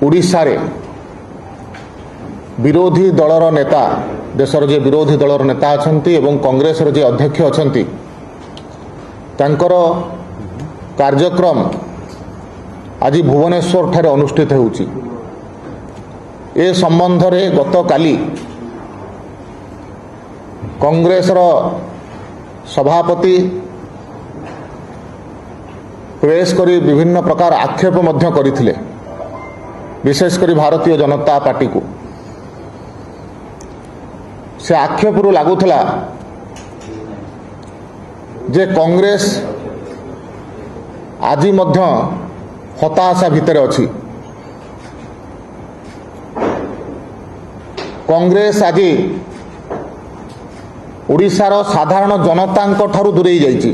ओडिशा रे विरोधी दलर नेता देशर जे विरोधी दलर नेता अछंती एवं कांग्रेस जे अध्यक्ष अछंती तांकर कार्यक्रम आज भुवनेश्वर ठारे अनुष्ठित होउची। ए संबंध रे गत काली कांग्रेस रो सभापति प्रेस करी विभिन्न प्रकार आक्षेप मध्य करथिले, विशेषकर भारतीय जनता पार्टी को से आक्षेप लगुला जे कांग्रेस आज मध्य हताशा भितर अछि। कांग्रेस आज ओडिशार साधारण जनता ठारू दूरे जाइछि।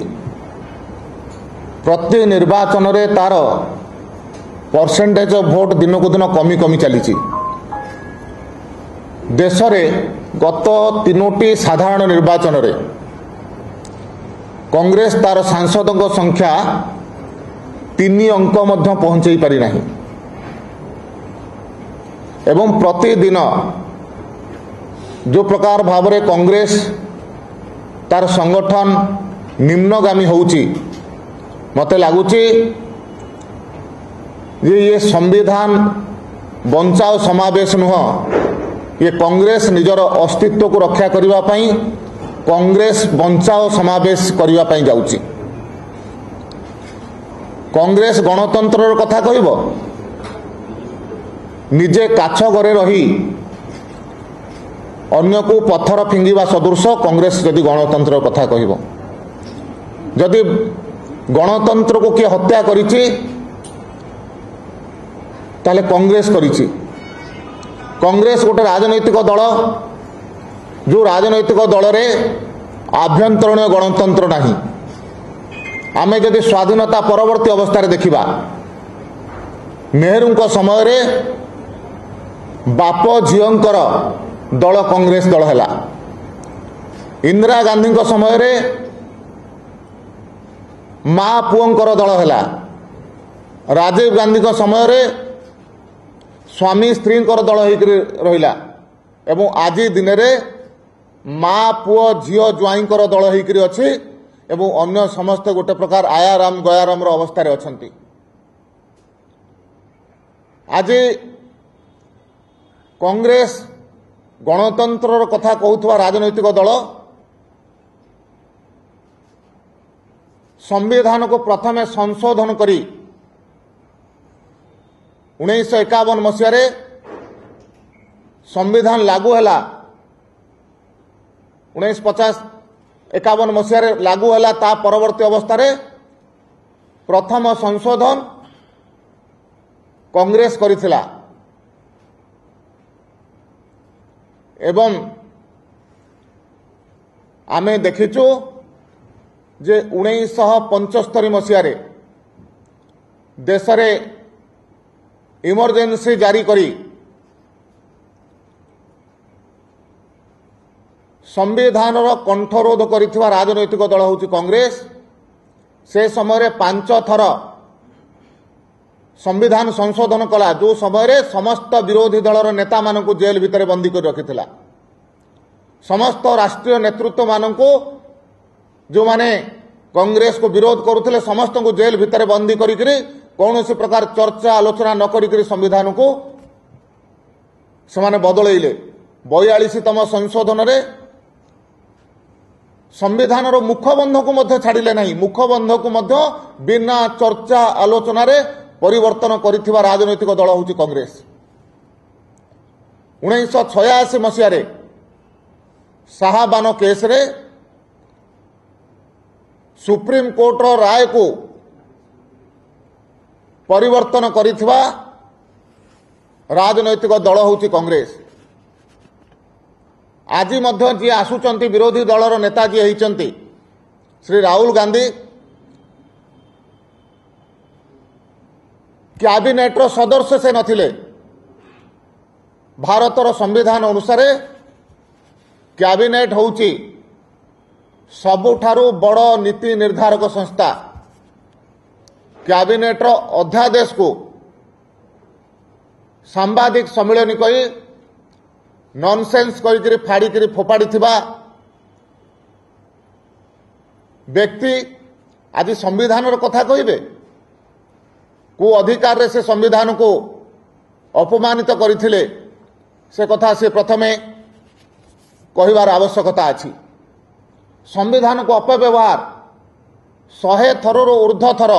प्रति निर्वाचन रे तार परसेंटेज ऑफ वोट दिन को दिन कमी कमी चली। देश में गत तीनोटी साधारण निर्वाचन रे कांग्रेस तार सांसदों संख्या 3 अंक मध्य पहुंचाई पारि नाही एवं प्रतिदिन जो प्रकार भाव रे कांग्रेस तार संगठन निम्नगामी होउची, मते लागुची ये संविधान बंचाओ समावेश नुह, ये कांग्रेस निजर अस्तित्व को रक्षा करने पाई कांग्रेस बंचाओ समावेश करने पाई जाउची। कांग्रेस गणतंत्र कथा कहब, निजे काछ घरे रही अन्य को पत्थर फिंगिबा सदृश कांग्रेस जदि गणतंत्र कथा कहब, जदि गणतंत्र को किए हत्या करिछि ताले कांग्रेस करिछि। कांग्रेस गोटे राजनैतिक दल जो राजनैतिक दल रे आभ्यंतरण गणतंत्र नहीं। आमे जदि स्वाधीनता परवर्ती अवस्था रे देखिबा, नेहरू को समय रे बाप झीओंकर दल कांग्रेस दल हैला। इंदिरा गांधी को समय रे माँ पुओंकर दल हैला। राजीव गांधी को समय रे स्वामी स्त्री दल होकर रहिला एवं आज दिन रे माँ पुओ झीओ ज्वाईंकर दल होकर अछि एवं अन्य समस्त गोटे प्रकार आयाराम गयाराम अवस्था रे अछंती। आज कांग्रेस गणतंत्र कथा कहूथवा राजनैतिक दल संविधान को प्रथमे संशोधन करी 1951 मसीह रे संविधान लागू हैला। 1950-51 मसीह रे लागू हैला। ता परवर्ती अवस्था रे प्रथम संशोधन कांग्रेस करिथिला एवं आमे देखिचु जे 1975 मसीह रे देश रे इमरजेंसी जारी करी संविधान कंठरोध करिथिबा राजनैतिक दल होउची कांग्रेस। से समय रे 5 थर संविधान संशोधन कला, जो समय रे समस्त विरोधी दलर नेता मानकु जेल भितर बंदी कर रखिथिला। समस्त राष्ट्रीय नेतृत्व मानकु जो माने कांग्रेस को विरोध करुथिले समस्त को जेल भितर बंदी करिकरी कौन सी प्रकार चर्चा आलोचना न करिकरी संविधान को समाने बदलैले। 42तम संशोधन रे संविधान रो मुखबंध को मध्य छाड़िले नहीं, मुखबंध को मध्य बिना चर्चा आलोचना रे परिवर्तन करिथिबा राजनैतिक दल होउची कांग्रेस। 1986 मसीह रे शाहबानो केस रे सुप्रीम कोर्ट रो राय को परिवर्तन करिथिबा राजनैतिक दल होउची कांग्रेस। आज मध्य जी आसुचंती विरोधी दलर नेता जी होइचंती श्री राहुल गांधी कैबिनेट रो सदस्य से नथिले। भारतर संविधान अनुसार कैबिनेट होउची सबुठारु बड़ नीति निर्धारक संस्था। कैबिनेट रो अध्यादेश को ସାମ୍ବାଦିକ ସମ୍ମିଳନୀ କହି ନନସେନ୍ସ କହିକିରି ଫାଡ଼ିକିରି ଫୋପାଡ଼ିଥିବା ବ୍ୟକ୍ତି ଆଜି ସମ୍ବିଧାନର କଥା କହିବେ? କେଉଁ ଅଧିକାରରେ ସେ ସମ୍ବିଧାନକୁ ଅପମାନିତ କରିଥିଲେ ସେ କଥା ସେ ପ୍ରଥମେ କହିବାର ଆବଶ୍ୟକତା ଅଛି। ସମ୍ବିଧାନକୁ ଅପବ୍ୟବହାର 100 ଥରରୁ ଉର୍ଦ୍ଧ୍ୱ ଥର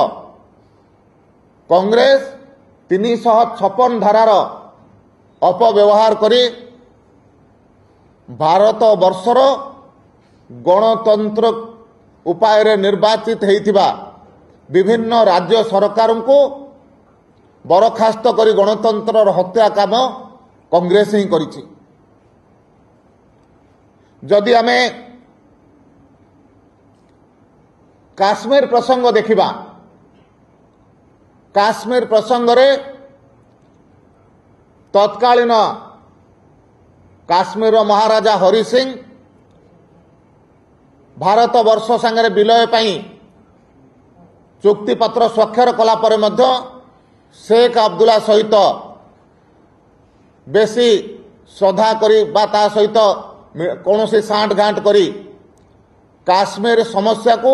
କଂଗ୍ରେସ 356 ଧାରାର ଅପବ୍ୟବହାର କରି ଭାରତ ବର୍ଷର ଗଣତନ୍ତ୍ର ଉପାୟରେ ନିର୍ବାଚିତ ହୋଇଥିବା ବିଭିନ୍ନ ରାଜ୍ୟ ସରକାରଙ୍କୁ ବରଖାସ୍ତ କରି ଗଣତନ୍ତ୍ରର ହତ୍ୟା କାମ କଂଗ୍ରେସ ହିଁ କରିଛି। ଯଦି ଆମେ କାଶ୍ମୀର ପ୍ରସଙ୍ଗ ଦେଖିବା, କାଶ୍ମୀର ପ୍ରସଙ୍ଗରେ ତତ୍କାଳୀନ କାଶ୍ମୀରର ମହାରାଜା ହରି ସିଂ ଭାରତ ବର୍ଷ ସାଙ୍ଗରେ ବିଲୟ ପାଇଁ ଚୁକ୍ତିପତ୍ର ସ୍ୱାକ୍ଷର କଲା ପରେ ମଧ୍ୟ शेख अब्दुल्ला सहित बेसी श्रद्धा करी बा ता सहित कौन से सांठ गांठ करी काश्मीर समस्या को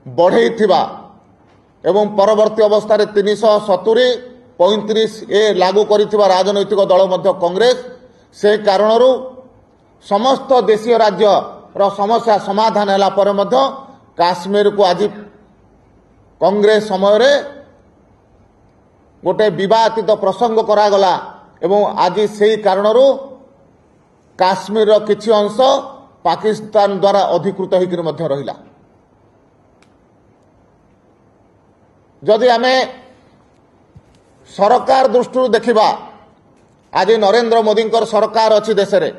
बढ़ई थिबा एवं परवर्ती अवस्था 370 35 ए लागू करिथिबा राजनैतिक दल मध्य कांग्रेस से कारणरू समस्त देशीय राज्य रो समस्या समाधान हैला पर मध्य काश्मीर को आज कांग्रेस समय रे गोटे विवादित प्रसंग करागला एवं आज से कारणरू काश्मीर किछि अंश पाकिस्तान द्वारा अधिकृत होकर रहिला। जदि आमे सरकार दृष्टि देखिबा, आज नरेंद्र मोदी सरकार अच्छी देश रे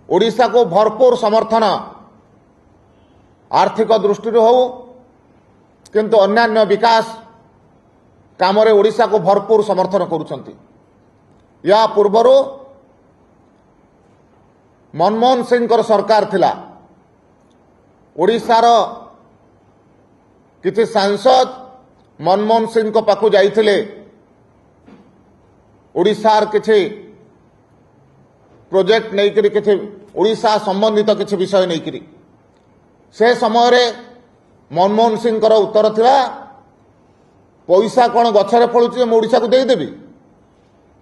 ओडिशा को भरपूर समर्थन आर्थिक दृष्टि हो किंतु अन्यान्य विकास काम ओडिशा को भरपूर समर्थन करुछंती। या पूर्वरु मनमोहन सिंह सरकार थिला, ओडिशार किछि सांसद मनमोहन सिंह को पाखु जाइथिले ओडिशार किछि प्रोजेक्ट नहीं करी किछि ओडिशा संबंधित किछि विषय नहीं करी से समय रे मनमोहन सिंह उत्तर थिला पैसा कौन गछरे फलुची ओडिशा को देदेवी।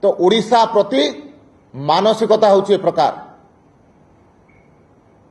तो ओडिशा प्रति मानसिकता होची प्रकार।